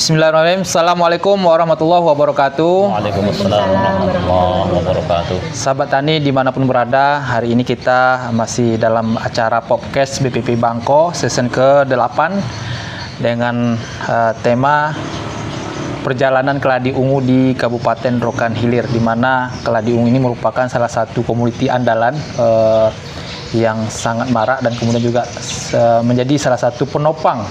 Bismillahirrahmanirrahim. Assalamualaikum warahmatullahi wabarakatuh. Waalaikumsalam warahmatullahi wabarakatuh. Sahabat tani dimanapun berada, hari ini kita masih dalam acara podcast BPP Bangko season ke-8 dengan tema perjalanan keladi ungu di Kabupaten Rokan Hilir, di mana keladi ungu ini merupakan salah satu komoditi andalan yang sangat marak dan kemudian juga menjadi salah satu penopang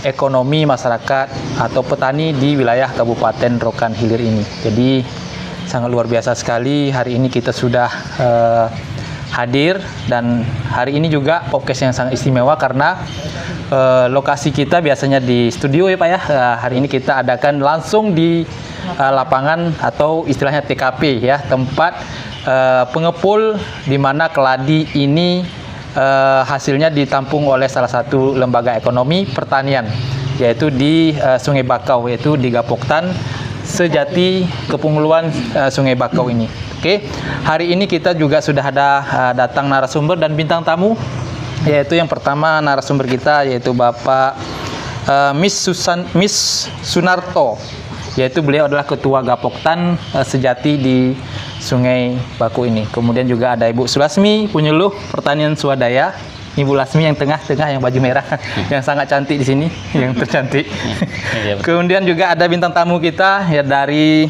ekonomi masyarakat atau petani di wilayah Kabupaten Rokan Hilir ini. Jadi sangat luar biasa sekali, hari ini kita sudah hadir, dan hari ini juga podcast yang sangat istimewa karena lokasi kita biasanya di studio ya Pak ya. Hari ini kita adakan langsung di lapangan atau istilahnya TKP ya, tempat pengepul di mana keladi ini hasilnya ditampung oleh salah satu lembaga ekonomi pertanian, yaitu di Sungai Bakau, yaitu di Gapoktan Sejati Kepulauan Sungai Bakau ini. Oke, hari ini kita juga sudah ada datang narasumber dan bintang tamu, yaitu yang pertama narasumber kita yaitu Bapak Miss Sunarto, yaitu beliau adalah Ketua Gapoktan Sejati di Sungai Bakau ini. Kemudian juga ada Ibu Sulasmi, penyuluh pertanian swadaya. Ibu Lasmi yang tengah-tengah yang baju merah yang sangat cantik di sini, yang tercantik. Kemudian juga ada bintang tamu kita ya dari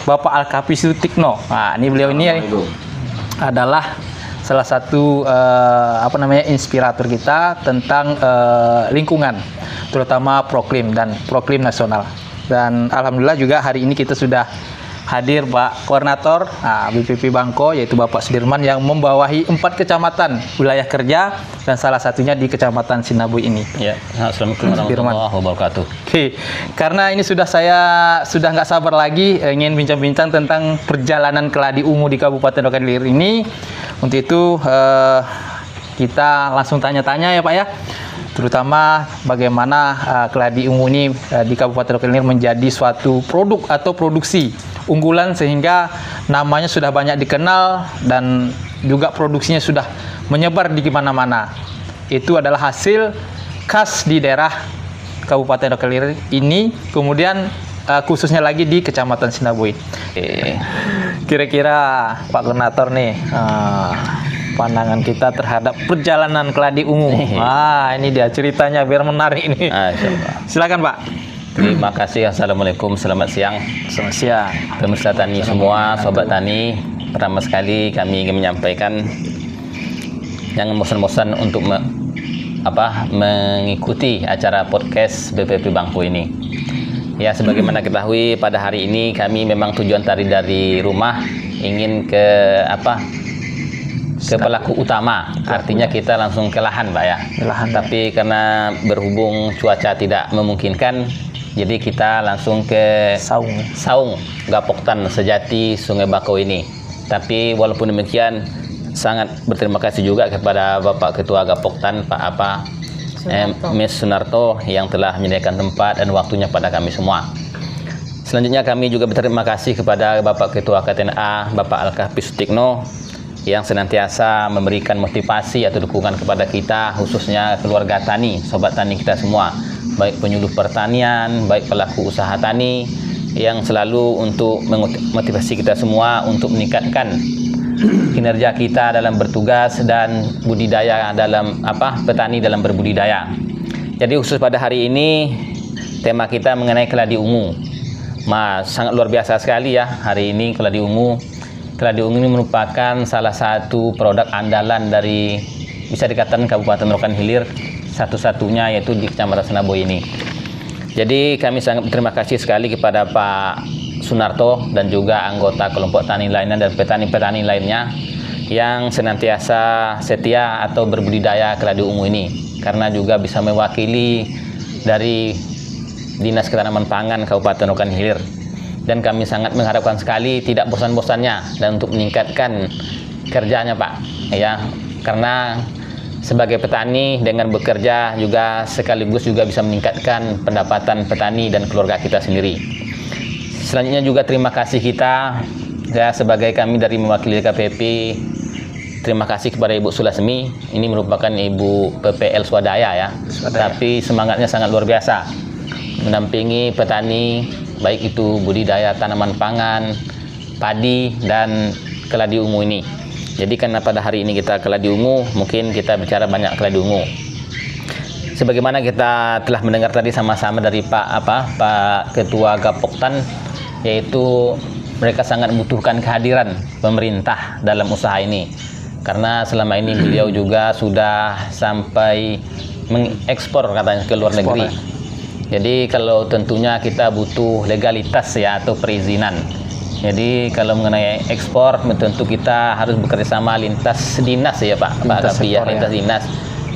Bapak Alkapi Sutikno. Nah, ini beliau ini adalah salah satu inspirator kita tentang lingkungan, terutama Proklim dan Proklim nasional. Dan alhamdulillah juga hari ini kita sudah hadir Pak Koordinator BPP Bangko, yaitu Bapak Sudirman, yang membawahi 4 kecamatan wilayah kerja dan salah satunya di Kecamatan Sinabui ini. Ya, assalamualaikum warahmatullahi wabarakatuh. Oke, karena ini saya sudah nggak sabar lagi ingin bincang-bincang tentang perjalanan keladi ungu di Kabupaten Rokan Hilir ini. Untuk itu kita langsung tanya-tanya ya Pak ya, terutama bagaimana keladi ungu ini di Kabupaten Rokan Hilir menjadi suatu produk atau produksi unggulan sehingga namanya sudah banyak dikenal dan juga produksinya sudah menyebar di mana-mana. Itu adalah hasil khas di daerah Kabupaten Rokan Hilir ini, kemudian khususnya lagi di Kecamatan Sinabui. Kira-kira Pak Koordinator nih, pandangan kita terhadap perjalanan keladi ungu. Ini dia ceritanya biar menarik ini. Silakan Pak. Terima kasih. Assalamualaikum, selamat siang. Selamat siang pemirsa tani semua, sobat tani. Pertama sekali kami ingin menyampaikan jangan bosan-bosan untuk mengikuti acara podcast BPP Bangko ini. Ya, sebagaimana ketahui pada hari ini kami memang tujuan dari rumah ingin ke pelaku utama, artinya kita langsung ke lahan Pak ya. Tapi karena berhubung cuaca tidak memungkinkan, jadi kita langsung ke Saung Gapoktan Sejati Sungai Bakau ini. Tapi walaupun demikian sangat berterima kasih juga kepada Bapak Ketua Gapoktan Pak Miss Sunarto yang telah menyediakan tempat dan waktunya pada kami semua. Selanjutnya kami juga berterima kasih kepada Bapak Ketua KTNA Bapak Alkapi Sutikno yang senantiasa memberikan motivasi atau dukungan kepada kita, khususnya keluarga tani, sobat tani kita semua, baik penyuluh pertanian, baik pelaku usaha tani, yang selalu untuk memotivasi kita semua untuk meningkatkan kinerja kita dalam bertugas dan budidaya dalam petani dalam berbudidaya. Jadi khusus pada hari ini tema kita mengenai keladi ungu. Sangat luar biasa sekali ya hari ini keladi ungu. Keladi ungu ini merupakan salah satu produk andalan dari, bisa dikatakan, Kabupaten Rokan Hilir satu-satunya, yaitu di Kecamatan Sinabui ini. Jadi kami sangat berterima kasih sekali kepada Pak Sunarto dan juga anggota kelompok tani lainnya dan petani-petani lainnya yang senantiasa setia atau berbudidaya keladi ungu ini, karena juga bisa mewakili dari Dinas Ketahanan Pangan Kabupaten Rokan Hilir. Dan kami sangat mengharapkan sekali tidak bosan-bosannya dan untuk meningkatkan kerjanya Pak ya, karena sebagai petani dengan bekerja juga sekaligus juga bisa meningkatkan pendapatan petani dan keluarga kita sendiri. Selanjutnya juga terima kasih kita ya, sebagai kami dari mewakili KPP, terima kasih kepada Ibu Sulasmi. Ini merupakan Ibu PPL Swadaya ya, tapi semangatnya sangat luar biasa. mendampingi petani baik itu budidaya tanaman pangan, padi dan keladi ungu ini. Jadi karena pada hari ini kita keladi ungu, mungkin kita bicara banyak keladi ungu. Sebagaimana kita telah mendengar tadi sama-sama dari Pak Ketua Gapoktan, yaitu mereka sangat membutuhkan kehadiran pemerintah dalam usaha ini. Karena selama ini beliau juga sudah sampai mengekspor katanya ke luar negeri. Jadi kalau tentunya kita butuh legalitas ya atau perizinan. Jadi kalau mengenai ekspor tentu kita harus bekerjasama lintas dinas ya Pak Gapi ya, lintas dinas.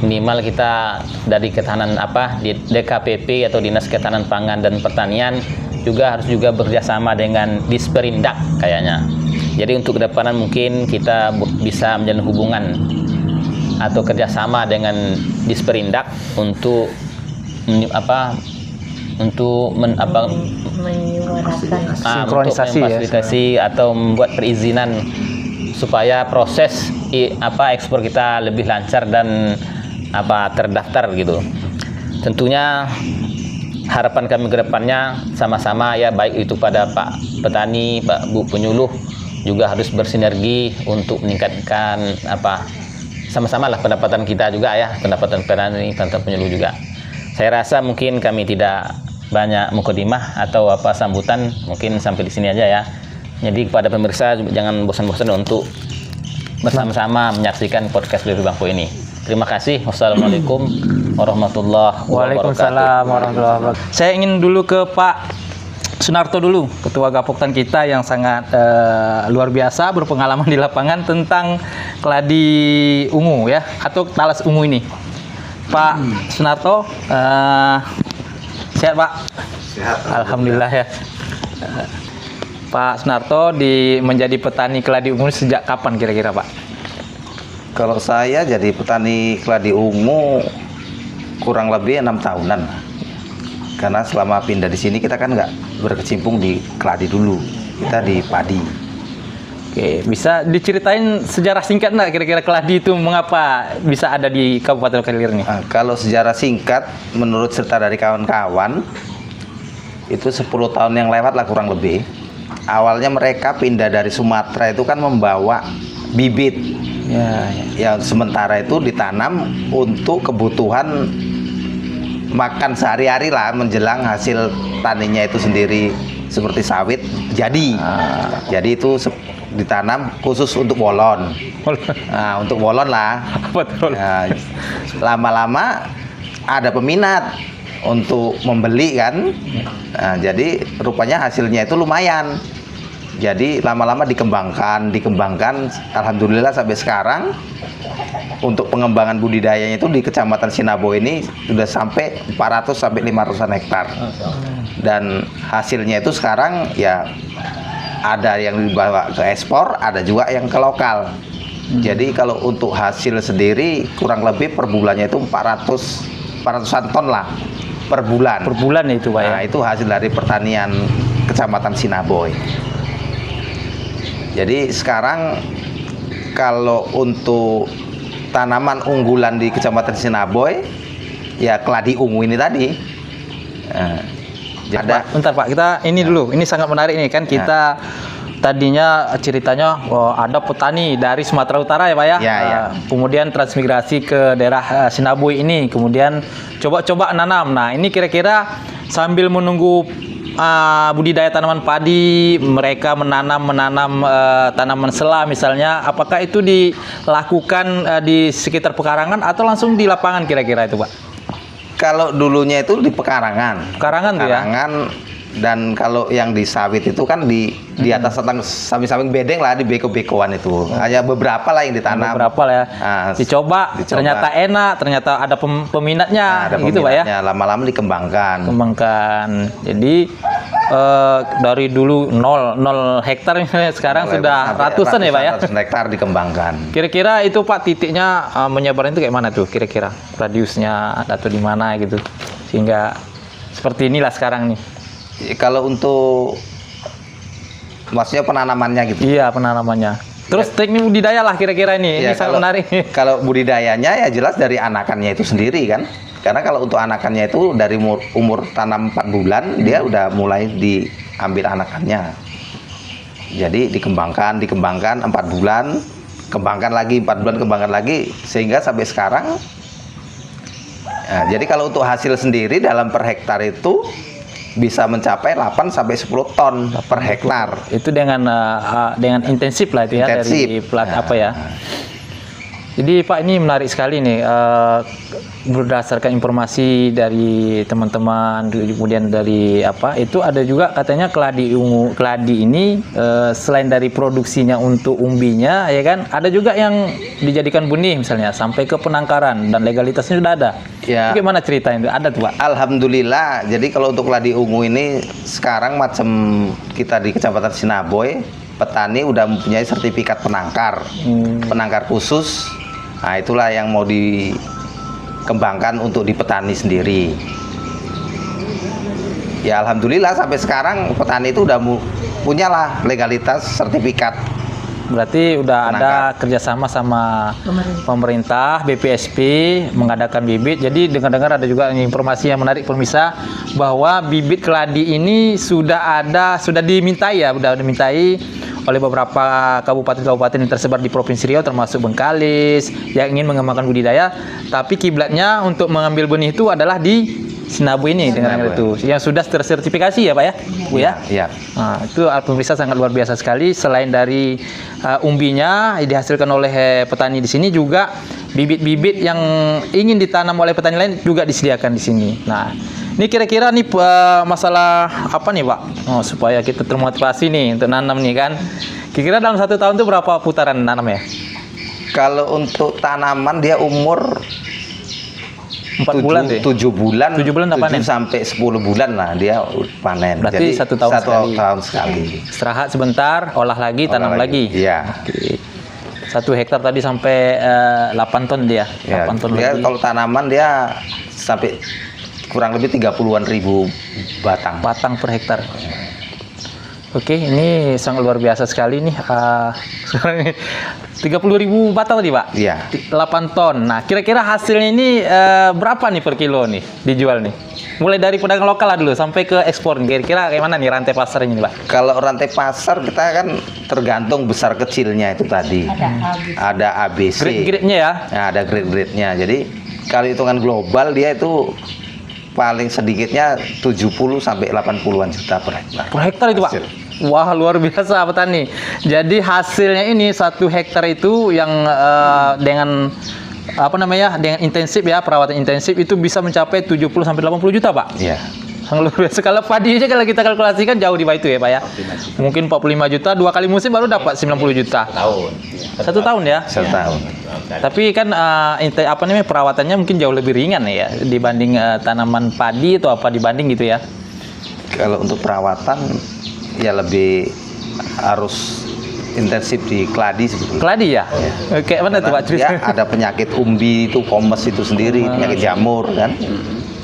Minimal kita dari ketahanan di DKPP atau Dinas Ketahanan Pangan dan Pertanian harus juga bekerjasama dengan Disperindak kayaknya. Jadi untuk kedepanan mungkin kita bisa menjalin hubungan atau kerjasama dengan Disperindak untuk sinkronisasi memfasilitasi atau membuat perizinan supaya proses ekspor kita lebih lancar dan terdaftar gitu. Tentunya harapan kami ke depannya sama-sama ya, baik itu pada Pak Petani, Pak Bu Penyuluh juga harus bersinergi untuk meningkatkan sama-sama lah pendapatan kita juga ya, pendapatan petani, pendapatan penyuluh juga. Saya rasa mungkin kami tidak banyak mukadimah atau sambutan, mungkin sampai di sini aja ya. Jadi kepada pemirsa jangan bosan-bosan untuk bersama-sama menyaksikan podcast BPP Bangko ini. Terima kasih. Wassalamualaikum warahmatullahi wabarakatuh. Waalaikumsalam warahmatullahi wabarakatuh. Saya ingin dulu ke Pak Sunarto dulu, Ketua Gapoktan kita yang sangat luar biasa berpengalaman di lapangan tentang keladi ungu ya, atau talas ungu ini. Pak Sunarto, sehat Pak? Sehat. Alhamdulillah ya. Pak Sunarto menjadi petani keladi ungu sejak kapan kira-kira Pak? Kalau saya jadi petani keladi ungu kurang lebih 6 tahunan. Karena selama pindah di sini kita kan nggak berkecimpung di keladi dulu, kita di padi. Oke, bisa diceritain sejarah singkat nggak kira-kira keladi itu mengapa bisa ada di Kabupaten Kalir ini? Nah, kalau sejarah singkat, menurut cerita dari kawan-kawan, itu 10 tahun yang lewat lah kurang lebih. Awalnya mereka pindah dari Sumatera itu kan membawa bibit. Yang sementara itu ditanam untuk kebutuhan makan sehari-hari lah menjelang hasil taninya itu sendiri seperti sawit jadi itu ditanam khusus untuk bolon. Nah, untuk bolon lah. Betul. Nah, lama-lama ada peminat untuk membeli kan. Nah, jadi rupanya hasilnya itu lumayan. Jadi lama-lama dikembangkan, alhamdulillah sampai sekarang untuk pengembangan budidayanya itu di Kecamatan Sinabo ini sudah sampai 400 sampai 500-an hektar. Dan hasilnya itu sekarang ya ada yang dibawa ke ekspor, ada juga yang ke lokal. Jadi kalau untuk hasil sendiri kurang lebih per bulannya itu 400-an ton lah per bulan. Per bulan itu Pak ya? Nah, itu hasil dari pertanian Kecamatan Sinaboy. Jadi sekarang kalau untuk tanaman unggulan di Kecamatan Sinaboy ya keladi ungu ini tadi. Bentar Pak, kita ini dulu. Ini sangat menarik nih kan kita tadinya ceritanya ada petani dari Sumatera Utara ya Pak ya. Kemudian transmigrasi ke daerah Sinaboy ini, kemudian coba-coba nanam. Nah, ini kira-kira sambil menunggu budidaya tanaman padi, mereka menanam tanaman sela misalnya, apakah itu dilakukan di sekitar pekarangan atau langsung di lapangan kira-kira itu Pak? Kalau dulunya itu di pekarangan. Pekarangan tuh ya? Dan kalau yang di sawit itu kan di atas samping-samping bedeng lah, di beko-bekoan itu. Hanya beberapa lah yang ditanam. Beberapa lah ya. Dicoba, ternyata enak, ternyata ada peminatnya, gitu Pak ya. Lama-lama dikembangkan. Jadi dari dulu 0 hektar sekarang sudah ratusan ya Pak ya. Ratusan hektar dikembangkan. Kira-kira itu Pak titiknya menyebarnya itu kayak mana tuh kira-kira? Radiusnya atau di mana gitu. Sehingga seperti inilah sekarang nih. Kalau untuk maksudnya penanamannya gitu. Iya, penanamannya. Terus teknik budidaya lah kira-kira ini. Ini sangat menarik. Kalau budidayanya ya jelas dari anakannya itu sendiri kan. Karena kalau untuk anakannya itu dari umur tanam 4 bulan dia udah mulai diambil anakannya. Jadi dikembangkan 4 bulan, kembangkan lagi 4 bulan, kembangkan lagi sehingga sampai sekarang. Nah, jadi kalau untuk hasil sendiri dalam per hektar itu bisa mencapai 8 sampai 10 ton per hektar. Itu dengan intensif lah itu ya, Intensif. dari plat apa ya. Jadi Pak, ini menarik sekali nih, berdasarkan informasi dari teman-teman, kemudian dari apa itu ada juga katanya keladi ungu, keladi ini selain dari produksinya untuk umbinya ya kan, ada juga yang dijadikan benih misalnya sampai ke penangkaran dan legalitasnya sudah ada. Ya. Itu gimana ceritanya? Ada tuh Pak? Alhamdulillah. Jadi kalau untuk keladi ungu ini sekarang macam kita di Kecamatan Sinaboy, petani udah mempunyai sertifikat penangkar, penangkar khusus. Nah, itulah yang mau dikembangkan untuk di petani sendiri. Ya alhamdulillah sampai sekarang petani itu udah punyalah legalitas sertifikat. Berarti udah penangkar. ada kerjasama sama pemerintah, BPSP mengadakan bibit. Jadi dengar-dengar ada juga informasi yang menarik pemirsa bahwa bibit keladi ini sudah dimintai ya, sudah dimintai oleh beberapa kabupaten-kabupaten yang tersebar di Provinsi Riau termasuk Bengkalis yang ingin mengembangkan budidaya, tapi kiblatnya untuk mengambil benih itu adalah di Sinaboy ini dengan itu yang sudah tersertifikasi ya Pak ya, Bu ya. Iya. Nah, itu pemirsa sangat luar biasa sekali. Selain dari umbinya dihasilkan oleh petani di sini, juga bibit-bibit yang ingin ditanam oleh petani lain juga disediakan di sini. Nah, ini kira-kira nih masalah apa nih Pak? Oh, supaya kita termotivasi nih untuk nanam nih kan. Kira-kira dalam 1 tahun itu berapa putaran nanam ya? Kalau untuk tanaman dia umur 4 bulan deh. 7 bulan. 7 bulan apa 7 panen? sampai 10 bulan lah dia panen. Berarti Jadi 1 tahun sekali. tahun sekali. Istirahat sebentar, olah lagi, tanam lagi. Iya. Oke. 1 hektar tadi sampai 8 ton dia. Ya, 8 ton dia lagi. kalau tanaman dia sampai kurang lebih 30-an ribu batang. Batang per hektar. Oke, ini sangat luar biasa sekali nih. Sekarang ini 30.000 batang tadi Pak? Iya. 8 ton. Nah, kira-kira hasilnya ini berapa nih per kilo nih dijual nih? Mulai dari pedagang lokal lah dulu sampai ke ekspor. Kira-kira kayak mana nih rantai pasarnya nih Pak? Kalau rantai pasar kita kan tergantung besar kecilnya itu tadi. Ada ABC. Grade-grade-nya ya? Nah, ada grade-grade-nya. Jadi kalau hitungan global dia itu paling sedikitnya 70 sampai 80-an juta per hektar. Per hektar itu Pak? Hasil. Wah, luar biasa petani. Jadi hasilnya ini 1 hektar itu yang dengan apa namanya, dengan intensif ya, perawatan intensif itu bisa mencapai 70 sampai 80 juta Pak. Iya. Sangat luar biasa. Kalau padi aja kalau kita kalkulasikan jauh di bawah itu ya Pak ya. Mungkin 45 juta, 2 kali musim baru dapat 90 juta. Tahun. 1 tahun ya. 1 tahun. Tapi kan apa namanya, perawatannya mungkin jauh lebih ringan ya dibanding tanaman padi atau apa dibanding gitu ya. Kalau untuk perawatan ya lebih harus intensif di keladi sebetulnya. Keladi ya? Kayak mana tuh Pak? Ya, ada penyakit umbi itu, komes itu sendiri, penyakit jamur kan.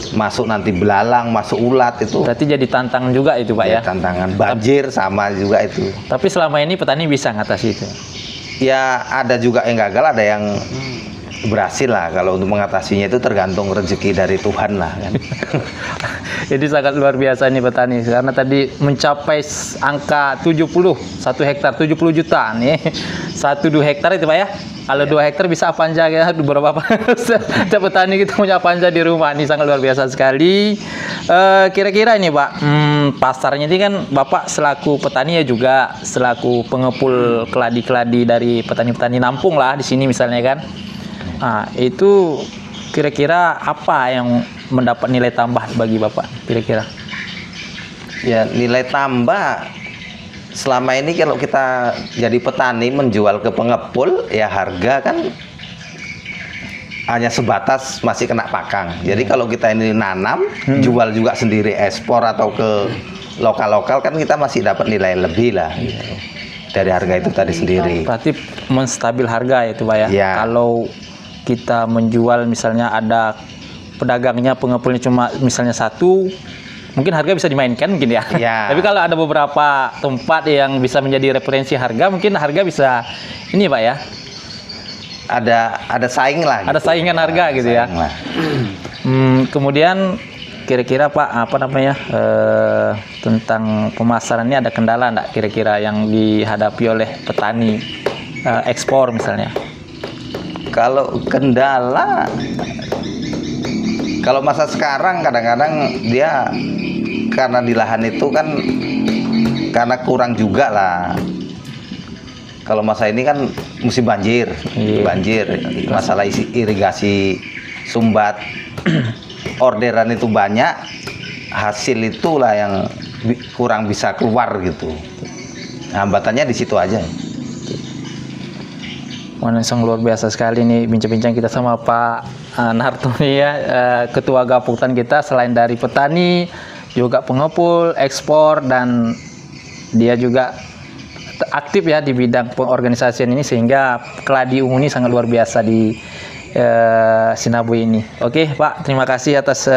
Masuk nanti belalang, masuk ulat itu. Berarti jadi tantangan juga itu Pak ya? Tantangan. Banjir sama juga itu. Tapi selama ini petani bisa ngatasi itu? Ya ada juga yang gagal, ada yang berhasil lah. Kalau untuk mengatasinya itu tergantung rezeki dari Tuhan lah kan. Jadi sangat luar biasa ini petani, karena tadi mencapai angka 1 hektar 70 juta nih. 1-2 hektar itu Pak ya. Kalau 2 hektar bisa apa aja ya, beberapa setiap petani kita punya apa aja di rumah. Ini sangat luar biasa sekali. Kira-kira ini Pak, pasarnya ini kan Bapak selaku petani ya juga selaku pengepul keladi-keladi dari petani-petani Nampung lah di sini misalnya kan. Nah, itu kira-kira apa yang mendapat nilai tambah bagi Bapak kira-kira? Ya nilai tambah selama ini kalau kita jadi petani menjual ke pengepul ya harga kan hanya sebatas masih kena pakang. Jadi kalau kita ini nanam, jual juga sendiri, ekspor atau ke lokal-lokal kan kita masih dapat nilai lebih lah dari harga itu tadi sendiri. Berarti menstabil harga itu Pak ya? Ya. Kalau kita menjual misalnya ada pedagangnya, pengepulnya cuma misalnya 1, mungkin harga bisa dimainkan mungkin ya. Ya. Tapi kalau ada beberapa tempat yang bisa menjadi referensi harga, mungkin harga bisa ini Pak ya. Ada saing lah. Ada gitu. saingan harga gitu ya. Saing lah. Kemudian kira-kira Pak tentang pemasaran ini ada kendala enggak kira-kira yang dihadapi oleh petani ekspor misalnya? Kalau kendala, kalau masa sekarang kadang-kadang dia karena di lahan itu kan karena kurang juga lah. Kalau masa ini kan musim banjir, masalah irigasi sumbat, orderan itu banyak, hasil itulah yang kurang bisa keluar gitu. Hambatannya di situ aja. Sangat luar biasa sekali nih bincang-bincang kita sama Pak Narto nih ya, Ketua Gapoktan kita. Selain dari petani, juga pengepul, ekspor, dan dia juga aktif ya di bidang pengorganisasian ini, sehingga keladi ungu ini sangat luar biasa di Sinabu ini. Oke Pak, terima kasih atas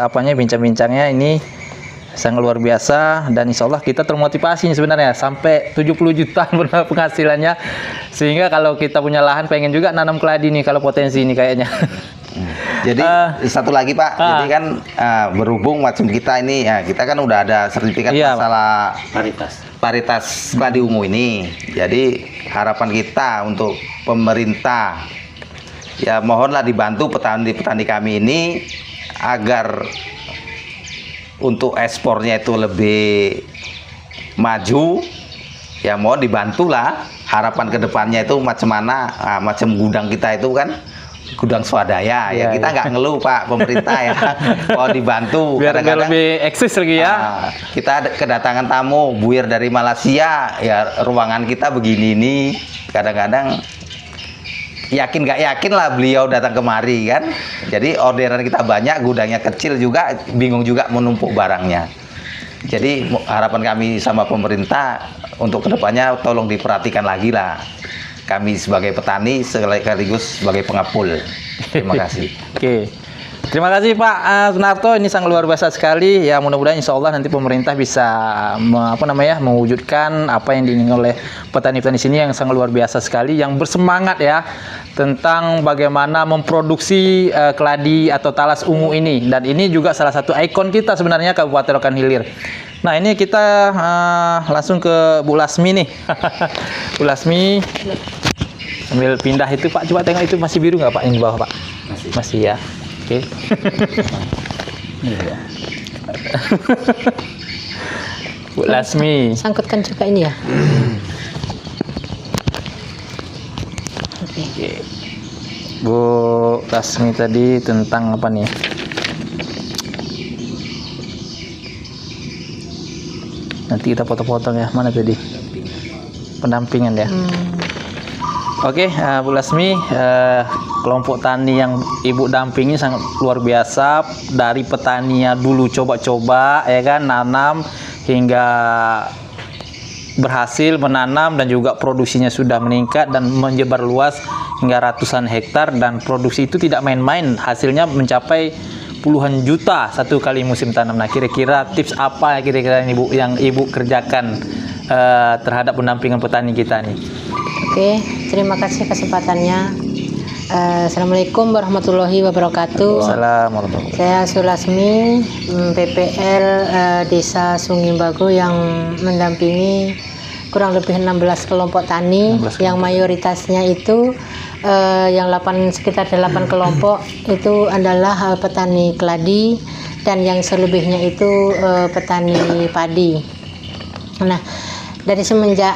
bincang-bincangnya ini. Sangat luar biasa, dan insya Allah kita termotivasi sebenarnya sampai 70 juta penghasilannya, sehingga kalau kita punya lahan pengen juga nanam keladi nih kalau potensi ini kayaknya. Jadi satu lagi Pak, jadi kan berhubung macam kita ini ya, kita kan udah ada sertifikat masalah paritas keladi ungu ini. Jadi harapan kita untuk pemerintah ya mohonlah dibantu petani-petani kami ini agar untuk ekspornya itu lebih maju, ya mohon dibantulah. Harapan kedepannya itu macam mana, macam gudang kita itu kan gudang swadaya ya, kita nggak ngeluh Pak, pemerintah ya mohon dibantu. Biar lebih eksis lagi ya. Kita kedatangan tamu buir dari Malaysia ya, ruangan kita begini nih, kadang-kadang yakin nggak yakin lah beliau datang kemari kan. Jadi orderan kita banyak, gudangnya kecil juga, bingung juga menumpuk barangnya. Jadi harapan kami sama pemerintah untuk kedepannya tolong diperhatikan lagi lah. Kami sebagai petani sekaligus sebagai pengepul. Terima kasih. Oke. Terima kasih Pak Sunarto, ini sangat luar biasa sekali ya. Mudah-mudahan insya Allah nanti pemerintah bisa mewujudkan apa yang diinginkan oleh petani-petani sini yang sangat luar biasa sekali, yang bersemangat ya tentang bagaimana memproduksi keladi atau talas ungu ini. Dan ini juga salah satu ikon kita sebenarnya Kabupaten Rokan Hilir. Nah ini kita langsung ke Bu Lasmi nih. Bu Lasmi sambil pindah itu Pak, coba tengok itu masih biru nggak Pak yang di bawah Pak? Masih ya. Oke. Bu Lasmi. Sangkutkan juga ini ya. Oke. Bu Lasmi tadi tentang apa nih? Nanti kita potong-potong ya. Mana tadi? Pendampingan ya. Oke, Bu Lasmi, kelompok tani yang Ibu dampingi sangat luar biasa. Dari petaninya dulu coba-coba ya kan, nanam hingga berhasil menanam, dan juga produksinya sudah meningkat dan menyebar luas hingga ratusan hektar, dan produksi itu tidak main-main, hasilnya mencapai puluhan juta satu kali musim tanam. Nah, kira-kira tips apa kira-kira Ibu yang Ibu kerjakan terhadap pendampingan petani kita nih? Oke, terima kasih kesempatannya. Assalamualaikum warahmatullahi wabarakatuh. Assalamualaikum. Saya Sulasmi, PPL Desa Sungimbago yang mendampingi kurang lebih 16 kelompok tani, yang mayoritasnya itu sekitar 8 kelompok itu adalah petani keladi, dan yang selebihnya itu petani padi. Nah, dari semenjak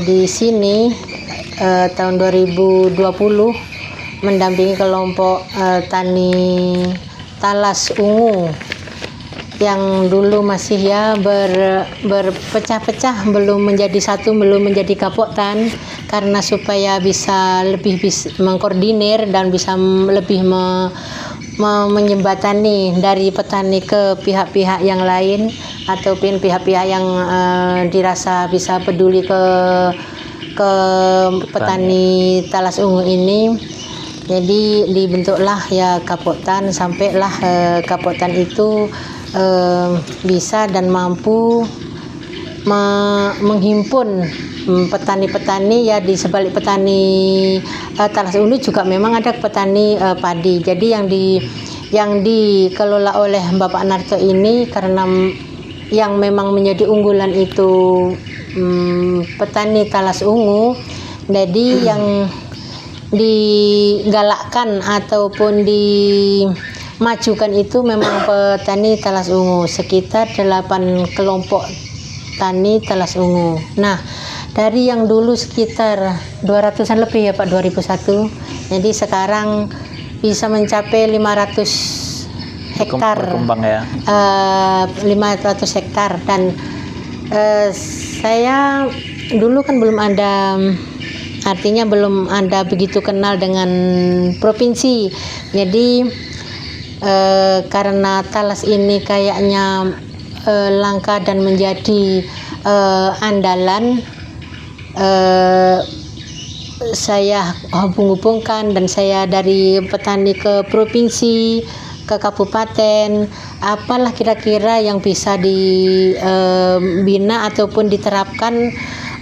di sini tahun 2020 mendampingi kelompok tani talas ungu yang dulu masih ya berpecah-pecah, belum menjadi satu, belum menjadi Gapoktan, karena supaya bisa lebih mengkoordinir dan bisa lebih menjembatani dari petani ke pihak-pihak yang lain, ataupun pihak-pihak yang dirasa bisa peduli ke petani talas ungu ini. Jadi dibentuklah ya Gapoktan, sampailah Gapoktan itu bisa dan mampu menghimpun petani-petani ya. Di sebalik petani talas ungu juga memang ada petani padi. Jadi yang dikelola oleh Bapak Narto ini, karena yang memang menjadi unggulan itu petani talas ungu. Jadi yang digalakkan ataupun dimajukan itu memang petani talas ungu, sekitar 8 kelompok tani talas ungu. Nah, dari yang dulu sekitar 200-an lebih ya Pak, 2001, jadi sekarang bisa mencapai 500 hektar, berkembang ya. 500 hektar. Dan saya dulu kan belum ada, artinya belum ada begitu kenal dengan provinsi. Jadi karena talas ini kayaknya langka dan menjadi andalan, saya hubung-hubungkan, dan saya dari petani ke provinsi, ke kabupaten, apalah kira-kira yang bisa dibina ataupun diterapkan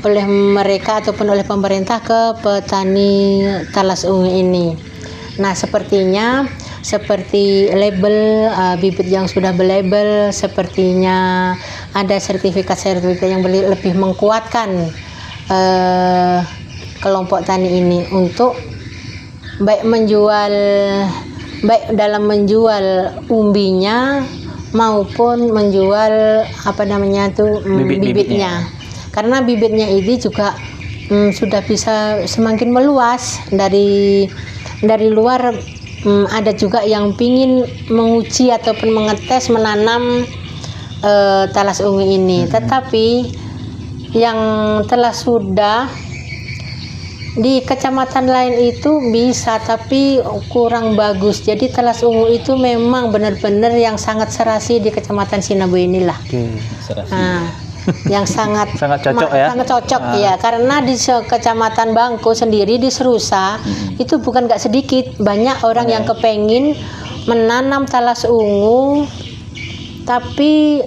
oleh mereka ataupun oleh pemerintah ke petani talas ungu ini. Nah, sepertinya seperti label bibit yang sudah berlabel, sepertinya ada sertifikat-sertifikat yang lebih menguatkan kelompok tani ini untuk baik dalam menjual umbinya maupun menjual bibitnya. Karena bibitnya ini juga sudah bisa semakin meluas dari luar. Ada juga yang pingin menguji ataupun mengetes menanam talas ungu ini, tetapi yang telah sudah di kecamatan lain itu bisa, tapi kurang bagus. Jadi talas ungu itu memang benar-benar yang sangat serasi di kecamatan Sinabu inilah. Yang sangat cocok ya. Sangat cocok ya, karena di kecamatan Bangko sendiri di Serusa itu bukan nggak sedikit, banyak orang yang kepengin menanam talas ungu tapi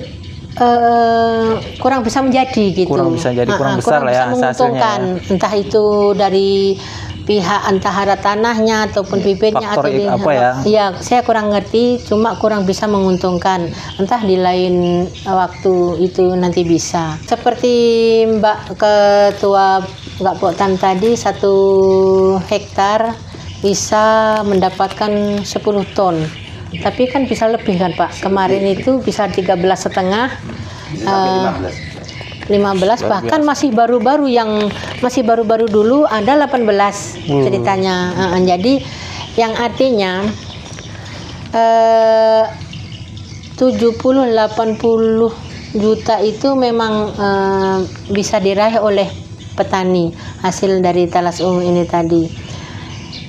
kurang bisa menjadi gitu. Kurang besar lah ya menguntungkan, hasilnya. Entah itu dari pihak antara tanahnya ataupun bibitnya faktor atau apa ya? Ya, saya kurang ngerti, cuma kurang bisa menguntungkan. Entah di lain waktu itu nanti bisa. Seperti Mbak Ketua Gapoktan tadi, 1 hektar bisa mendapatkan 10 ton. Tapi kan bisa lebih kan Pak. Kemarin itu bisa 13,5, 15, bahkan masih baru-baru dulu ada 18 ceritanya. Jadi yang artinya 70-80 juta itu memang bisa diraih oleh petani hasil dari talas ungu ini tadi.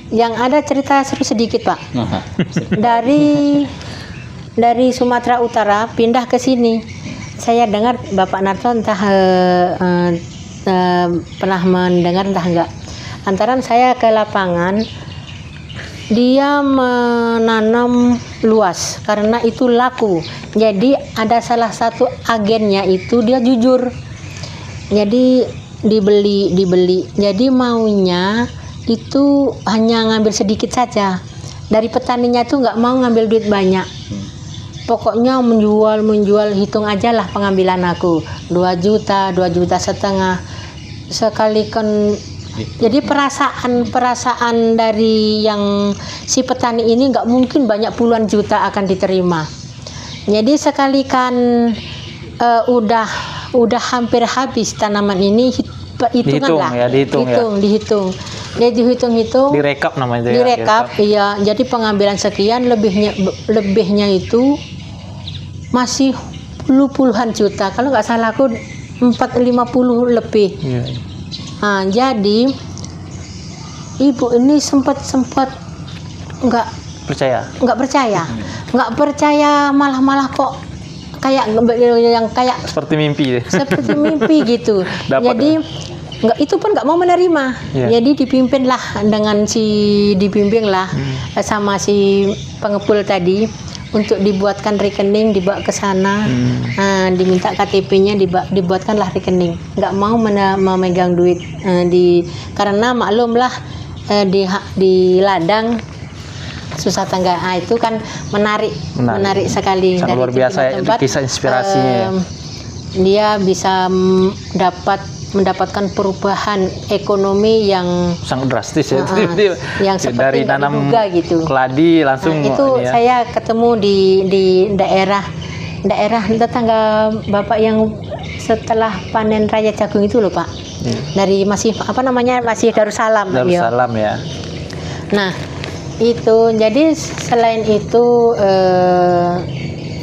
Yang ada cerita seru sedikit Pak. Dari Sumatera Utara pindah ke sini. Saya dengar Bapak Narto entah pernah mendengar entah enggak. Antaran saya ke lapangan, dia menanam luas karena itu laku. Jadi ada salah satu agennya itu dia jujur. Jadi dibeli. Jadi maunya itu hanya ngambil sedikit saja. Dari petaninya itu nggak mau ngambil duit banyak. Pokoknya menjual, hitung aja lah pengambilan aku 2 juta, 2,5 juta sekali kan. Jadi perasaan dari yang si petani ini nggak mungkin banyak puluhan juta akan diterima. Jadi sekalikan udah hampir habis tanaman ini, dihitung. Dia dihitung, direkap namanya. Direkap, iya. Jadi pengambilan sekian, lebihnya itu masih puluhan juta. Kalau nggak salah aku 450 lebih. Nah, jadi ibu ini sempat nggak percaya, malah kok kayak seperti mimpi gitu. Jadi itu pun nggak mau menerima. Jadi dibimbinglah sama si pengepul tadi untuk dibuatkan rekening, dibawa ke sana, diminta KTP-nya, dibuatkanlah rekening. Nggak mau memegang duit karena maklumlah di ladang susah tangga. Itu kan menarik sekali. Sangat Dari luar biasa ya, tempat, kisah inspirasinya ya. Dia bisa mendapatkan perubahan ekonomi yang sangat drastis ya. Yang seperti dari nggak nanam diduga gitu. keladi langsung Nah, itu ini ya. saya ketemu di daerah tetangga Bapak yang setelah panen raya jagung itu loh Pak. Dari masih masih Darussalam. Darussalam ya. Nah, itu jadi selain itu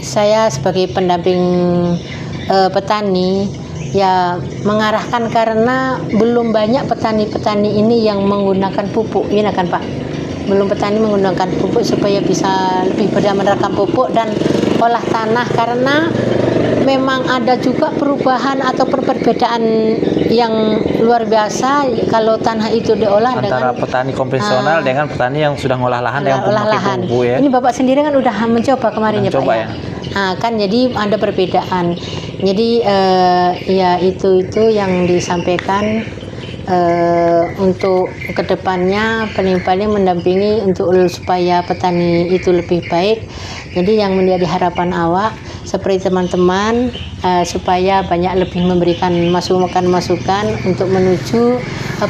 saya sebagai pendamping petani ya mengarahkan, karena belum banyak petani-petani ini yang menggunakan pupuk, ya kan Pak? Belum petani menggunakan pupuk supaya bisa lebih mudah menerapkan pupuk dan olah tanah, karena memang ada juga perubahan atau perbedaan yang luar biasa kalau tanah itu diolah Antara dengan petani konvensional dengan petani yang sudah ngolah lahan dengan olah memakai lahan. pupuk ya. Ini Bapak sendiri kan udah mencoba kemarin ya Pak Mencoba ya. Nah, kan jadi ada perbedaan. Jadi ya itu yang disampaikan untuk kedepannya paling-paling mendampingi untuk supaya petani itu lebih baik. Jadi yang menjadi harapan awak seperti teman-teman supaya banyak lebih memberikan masukan untuk menuju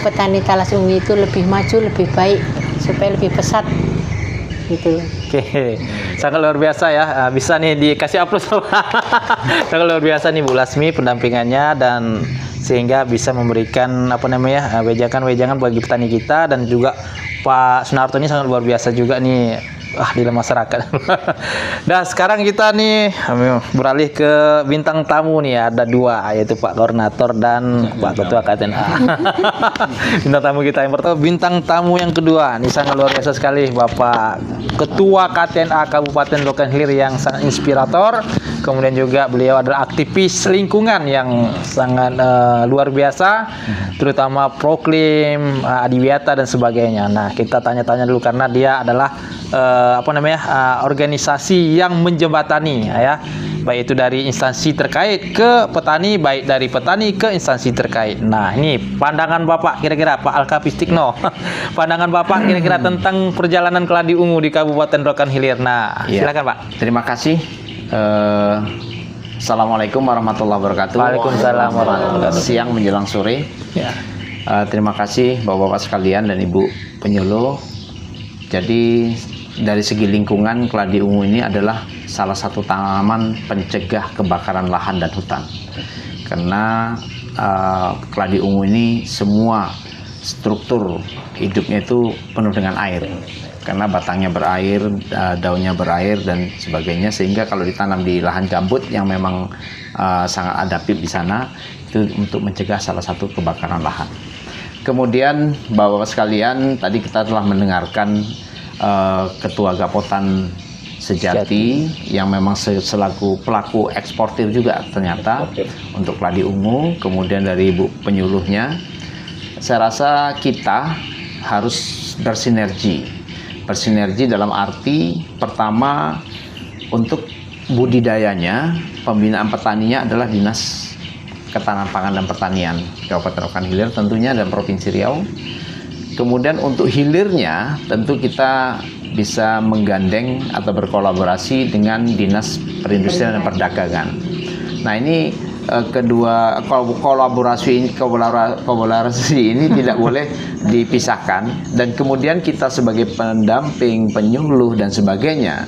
petani talas ungu itu lebih maju, lebih baik, supaya lebih pesat gitu. Oke, sangat luar biasa ya. Bisa nih dikasih aplaus. Sangat luar biasa nih Bu Lasmi pendampingannya, dan sehingga bisa memberikan wejangan-wejangan bagi petani kita, dan juga Pak Sunarto ini sangat luar biasa juga nih di masyarakat. Nah, sekarang kita nih beralih ke bintang tamu nih, ada dua, yaitu Pak Koordinator dan Pak Ketua KTNA. Bintang tamu kita yang pertama, bintang tamu yang kedua, ini sangat luar biasa sekali, Bapak Ketua KTNA Kabupaten Rokan Hilir yang sangat inspirator. Kemudian juga beliau adalah aktivis lingkungan yang sangat luar biasa, terutama proklim, adiwiyata dan sebagainya. Nah, kita tanya-tanya dulu karena dia adalah organisasi yang menjembatani ya, baik itu dari instansi terkait ke petani, baik dari petani ke instansi terkait. Nah, ini pandangan Bapak kira-kira Pak Alkapistikno. Pandangan Bapak kira-kira tentang perjalanan keladi ungu di Kabupaten Rokan Hilir. Nah, silakan Pak. Terima kasih. Assalamualaikum warahmatullahi wabarakatuh. Waalaikumsalam warahmatullahi wabarakatuh. Siang menjelang sore. Ya. Terima kasih Bapak-bapak sekalian dan Ibu penyuluh. Jadi dari segi lingkungan, keladi ungu ini adalah salah satu tanaman pencegah kebakaran lahan dan hutan. Karena keladi ungu ini semua struktur hidupnya itu penuh dengan air. Karena batangnya berair, daunnya berair dan sebagainya, sehingga kalau ditanam di lahan gambut yang memang sangat adaptif di sana, itu untuk mencegah salah satu kebakaran lahan. Kemudian Bapak-bapak sekalian, tadi kita telah mendengarkan Ketua Gapotan Sejati yang memang selaku pelaku eksportir juga ternyata untuk keladi ungu, kemudian dari Ibu penyuluhnya. Saya rasa kita harus bersinergi dalam arti pertama, untuk budidayanya, pembinaan petaninya adalah Dinas Ketahanan Pangan dan Pertanian Kabupaten Rokan Hilir tentunya dan Provinsi Riau. Kemudian untuk hilirnya tentu kita bisa menggandeng atau berkolaborasi dengan Dinas Perindustrian dan Perdagangan. Nah, ini kedua kolaborasi ini tidak boleh dipisahkan, dan kemudian kita sebagai pendamping, penyuluh dan sebagainya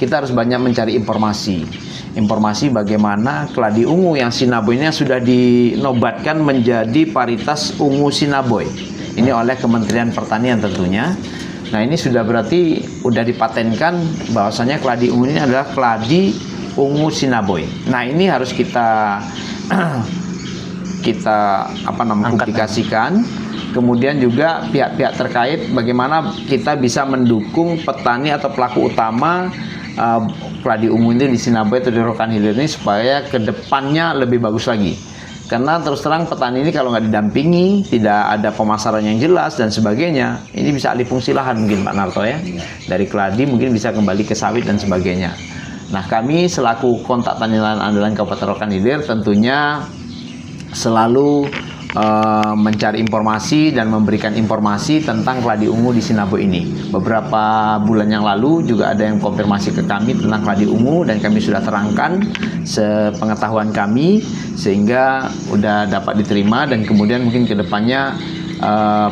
kita harus banyak mencari informasi bagaimana keladi ungu yang Sinaboy ini sudah dinobatkan menjadi paritas ungu Sinaboy ini oleh Kementerian Pertanian tentunya. Nah, ini sudah berarti sudah dipatenkan bahwasanya keladi ungu ini adalah keladi ungu Sinaboy. Nah, ini harus kita publikasikan. Kemudian juga pihak-pihak terkait bagaimana kita bisa mendukung petani atau pelaku utama keladi ungu ini di Sinaboy atau di Rokan Hilir ini supaya kedepannya lebih bagus lagi. Karena terus terang petani ini kalau nggak didampingi, tidak ada pemasaran yang jelas dan sebagainya, ini bisa alih fungsi lahan mungkin Pak Narto ya. Dari keladi mungkin bisa kembali ke sawit dan sebagainya. Nah, kami selaku kontak tani lahan andalan Kabupaten Rokan Hilir tentunya selalu mencari informasi dan memberikan informasi tentang keladi ungu di Sinabo ini. Beberapa bulan yang lalu juga ada yang konfirmasi ke kami tentang keladi ungu dan kami sudah terangkan sepengetahuan kami sehingga udah dapat diterima, dan kemudian mungkin kedepannya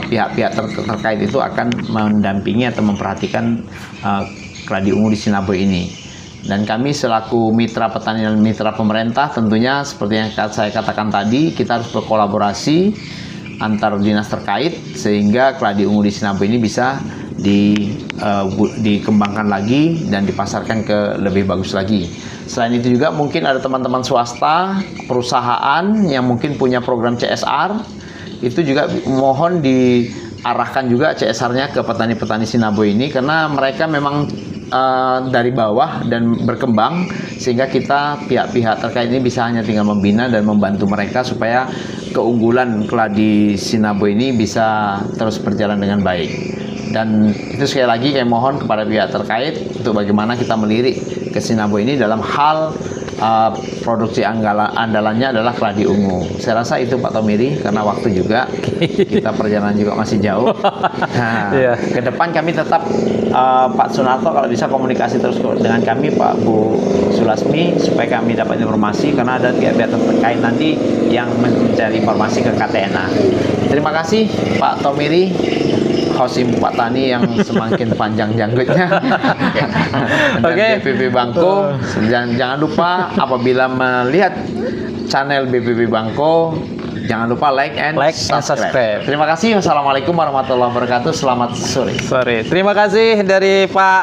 pihak-pihak terkait itu akan mendampingi atau memperhatikan keladi ungu di Sinabo ini. Dan kami selaku mitra petani dan mitra pemerintah tentunya seperti yang saya katakan tadi, kita harus berkolaborasi antar dinas terkait sehingga keladi ungu di Sinabo ini bisa dikembangkan lagi dan dipasarkan ke lebih bagus lagi. Selain itu juga mungkin ada teman-teman swasta, perusahaan yang mungkin punya program CSR, itu juga mohon diarahkan juga CSR-nya ke petani-petani Sinabo ini, karena mereka memang dari bawah dan berkembang, sehingga kita pihak-pihak terkait ini bisa hanya tinggal membina dan membantu mereka supaya keunggulan keladi Sinabo ini bisa terus berjalan dengan baik. Dan itu sekali lagi kami mohon kepada pihak terkait untuk bagaimana kita melirik ke Sinabo ini dalam hal produksi andalannya adalah keladi ungu. Saya rasa itu Pak Tomiri, karena waktu juga kita perjalanan juga masih jauh. Nah, ke depan kami tetap Pak Sunarto kalau bisa komunikasi terus dengan kami, Pak Bu Sulasmi, supaya kami dapat informasi, karena ada pihak-pihak terkait nanti yang mencari informasi ke KTNA. Terima kasih Pak Tomiri, host Ibu Pak Tani yang semakin panjang janggutnya. Dan BPP Bangko, jangan lupa apabila melihat channel BPP Bangko, jangan lupa like and subscribe. Terima kasih. Wassalamualaikum warahmatullahi wabarakatuh. Selamat sore. Terima kasih dari Pak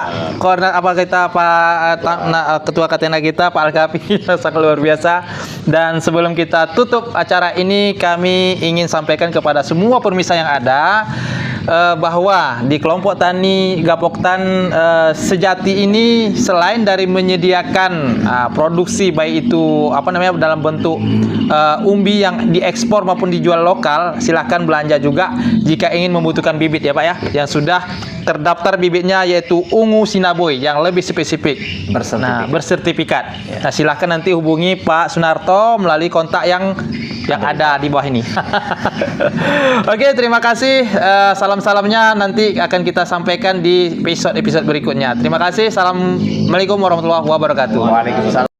Ketua KTNA kita, Pak Alkafi, sangat luar biasa. Dan sebelum kita tutup acara ini, kami ingin sampaikan kepada semua pemirsa yang ada bahwa di kelompok tani Gapoktan sejati ini, selain dari menyediakan produksi baik itu dalam bentuk umbi yang diekspor maupun dijual lokal, silahkan belanja juga jika ingin membutuhkan bibit ya Pak ya, yang sudah terdaftar bibitnya yaitu ungu Sinaboy yang lebih spesifik bersertifikat. Nah, silahkan nanti hubungi Pak Sunarto melalui kontak yang ada di bawah ini. Oke, terima kasih. Salam-salamnya nanti akan kita sampaikan di episode berikutnya. Terima kasih. Assalamualaikum warahmatullahi wabarakatuh. Waalaikumsalam.